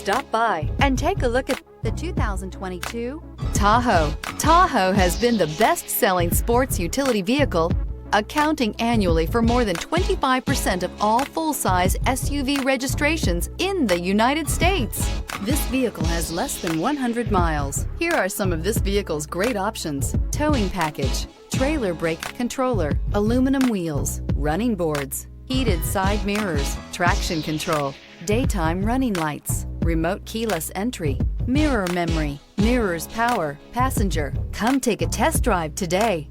Stop by and take a look at the 2022 Tahoe. Tahoe has been the best-selling sports utility vehicle, accounting annually for more than 25% of all full-size SUV registrations in the United States. This vehicle has less than 100 miles. Here are some of this vehicle's great options: towing package, trailer brake controller, aluminum wheels, running boards, heated side mirrors, traction control, daytime running lights, remote keyless entry, mirror memory, mirrors power, passenger. Come take a test drive today.